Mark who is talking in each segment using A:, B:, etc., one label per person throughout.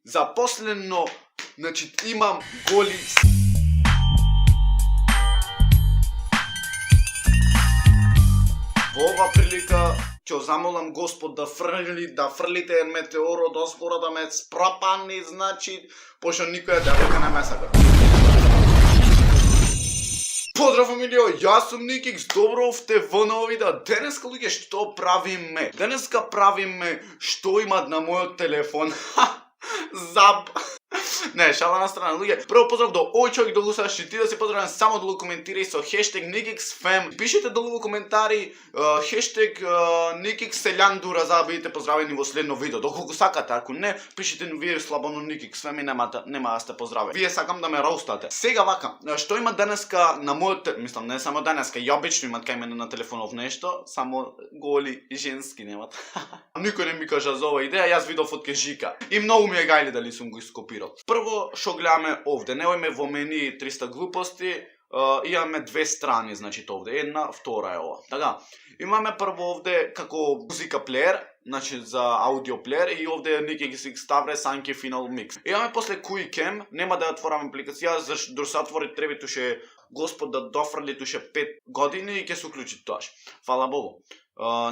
A: Запослено, значи имам голи. Во ова прилика ќе замолам Господ да фрлите еден метеор од озгора да ме спропани, значи, пошто никоја девојка не ме сака. Поздрав, фамилио, јас сум Никикс, добро сте во ново видео. Денеска, луѓе, што правиме? Денеска правиме што имат на мојот телефон. Не, шала на страна, луѓе. Прво поздрав до овој човек долу са, ти да се поздравам само долу коментирај со хештег NikixFam. Пишете долу во коментари хештег NikixSeljandura за да бидете поздравени во следно видео. Доколку сакате, ако не, пишете вие слабоно NikixFam и нема да сте поздравени. Вие сакам да ме роустате. Сега вака, што има денеска на мојот, мислам, не само денеска, и обично имат кај мене на телефонов нешто, само голи женски немат. Никој не ми кажа за ова идеја, јас видов од Кежика. И многу ми е гајле дали сум го ископирал. Прво што гледаме овде, неојме во мени 300 глупости, имаме две страни, значи овде, една, втора е ова. Така, имаме прво овде како музика плеер, значи за аудио плеер, и овде е Nikix Ставре Санки Final Mix. Имаме после QuickCam, нема да ја отворам апликација, зашто се отвори треба туше Господ да дофрли туше 5 години и ќе се уклучи тоаш. Фала Богу.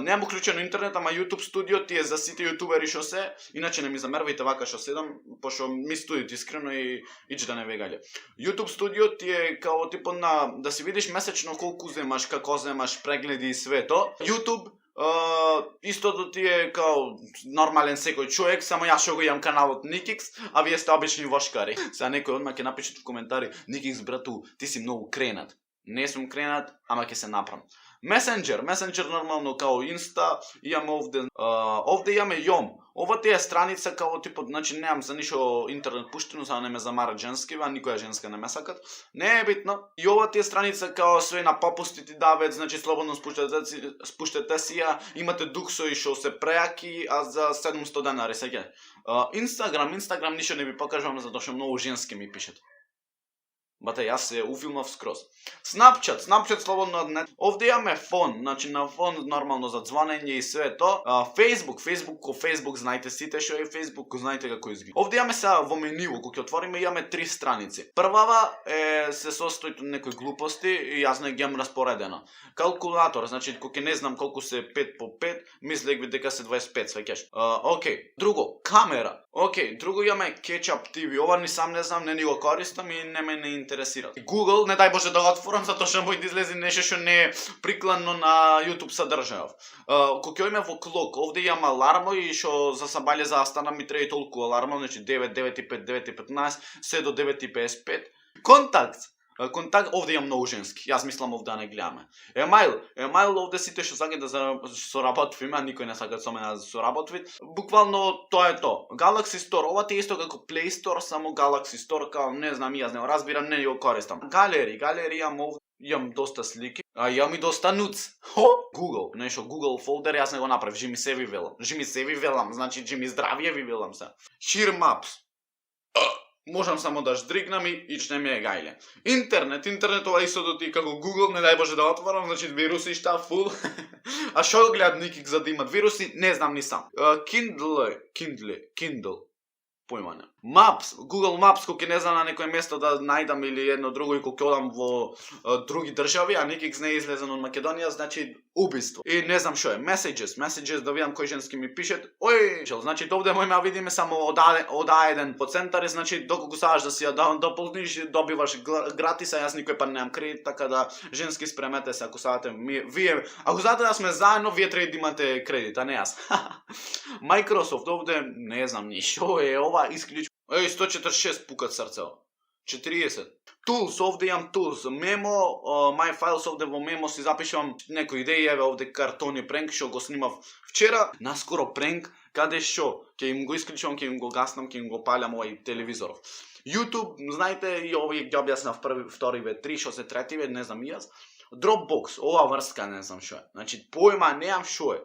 A: Немам уклучено интернет, ама YouTube студио ти е за сите јутубери што се, иначе не ми замервајте вака што седам, пошто ми студиот искрено и ич да не вегале. YouTube студио ти е као типот на да си видиш месечно колку земаш, како земаш, прегледи и свето. YouTube истото ти е као нормален секој човек, само јас што го имам каналот Nikix, а вие сте обични вошкари. Сега некој одма ќе напишете в коментари: Nikix брату, ти си многу кренат. Не сум кренат, ама ќе се напрам. Messenger нормално као Инста, имаме овде имаме Јом. Ова ти е страница као типот, значи немам за ништо интернет пуштено, за да не ме замарат женски, а никоја женска не ме сакат. Не е битно. И ова ти е страница као све на попусти ти дават, значи слободно спуштете си ја, имате дуксои што се преаки, а за 700 денари сега. Инстаграм ништо не ви покажувам затоа што многу женски ми пишат. Бате, јас се уфилмав скроз. Snapchat слободно од нет. Овде имаме фон, значи на фон нормално за звонење и све то. Facebook, знаете сите што е Facebook, знаете како изгледа. Овде имаме сега во мениву, кога ќе отвориме имаме 3 страници. Првава се состои од некои глупости и јас не ги имам распоредено. Калкулатор, значи кога не знам колку се 5 по 5, мислех дека се 25, сваќаш. Океј. Друго, камера. Океј, друго имаме Ketchup TV. Ова ни сам не знам, не го користам и не ме не интересира. Google, не дај Боже да го отворам, затоа што мој да излезе нешто што не е прикладно на YouTube содржајав. Кога ќе во клок, овде имам алармо и што за сабаље за стана ми треба толку алармо, значи 9, 9:05, 9:15, се до 9:55. Контакт, овде имам многу женски. Јас мислам овде да не гледаме. Емайл овде сите што сакаат да соработвиме, а никој не сака со мене да соработви. Буквално тоа е тоа. Galaxy Store, ова ти е исто како Play Store, само Galaxy Store, као не знам, јас не разбирам, не го користам. Галери имам овде, имам доста слики, а имам и доста нуц. Google, нешто Google folder, јас не го направив, жими се ви велам, значи жими здравје ви велам се. Sheer Maps. Можам само да ждригнам и ич не ми е гајле. Интернет ова истото ти како Google, не дај Боже да отворам, значи вируси шта фул. А што гледат Nikix за да имат вируси, не знам ни сам. Kindle. Појма не. Google Maps, кога не знам на некој место да најдам или едно друго и кога одам во други држави, а Nikix не е излезен од Македонија, значи убиство. И не знам што е. Messages да видам кој женски ми пишет. Значи овде можеме да видиме само од А1 по центар, значи доколку сакаш да си ја дополниш, добиваш гратис, а јас никој пат немам кредит, така да женски спремете се ако сакате вие, ако сакате да сме заедно, вие треба да имате кредит, а не јас. Microsoft овде не знам ни што е ова, исклучно. 146 пукат срцево. 40. Tools, овде имам Tools. Memo, My Files овде во Memo си запишувам некои идеи, еве овде картони пренк што го снимав вчера, наскоро пренк, каде што, ќе им го исклучувам, ќе им го гаснам, ќе им го палям овој телевизор. YouTube, знаете, и овој ги објаснав први, втори, трети, што се трети, не знам и јас. Dropbox, ова врска не знам што е. Значи, појма немам што е.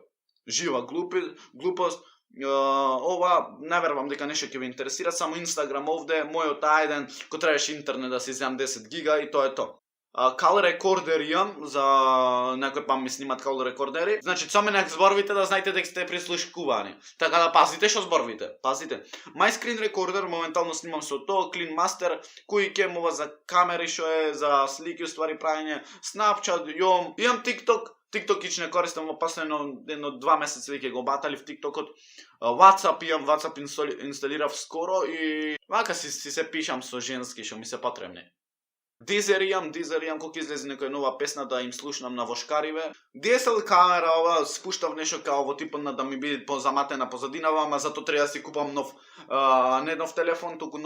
A: Жива глупост. Ова не верувам дека нешто ќе ви интересира, само Инстаграм овде, мојот А1, кој требаше интернет да си земам 10 гига и тоа е тоа. Call recorder имам за некој па ми снимат call рекордери. Значи, со мене зборвите да знаете дека сте прислушкувани. Така да пазите што зборвите. Пазите. My screen recorder моментално снимам со тоа, Clean Master, кој кемува за камери што е за слики, уствари правење, Snapchat, имам TikTok. TikTok ич не користам во последно 2 месеци веќе го батали в TikTokот. WhatsApp имам, WhatsApp инсталирав скоро и вака си се пишам со женски што ми се потребни. Deezer имам кога излезе некоја нова песна да им слушнам на вошкариве. DSL камера ова спуштав нешто као во типот на да ми биде позаматена позадинава, ама зато треба да си купам нов не нов телефон, туку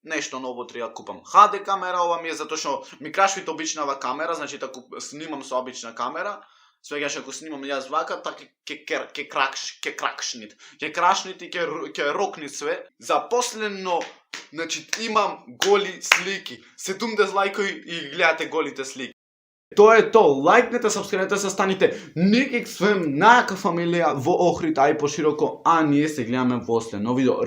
A: нешто ново треба да купам. HD камера ова ми е затоа што ми крашвит обичнава камера, значи таку снимам со обична камера. Свегаш ако снимам јас вака, така ќе кракшнит и ќе рокни све. За последно, значи имам голи слики. 70 лајкови и гледате голите слики. Тоа е тоа. Лајкнете, сабскрајбнете се, станите NickXFam, најака фамилија во Охрид, а и пошироко, а ние се гледаме во следно видео.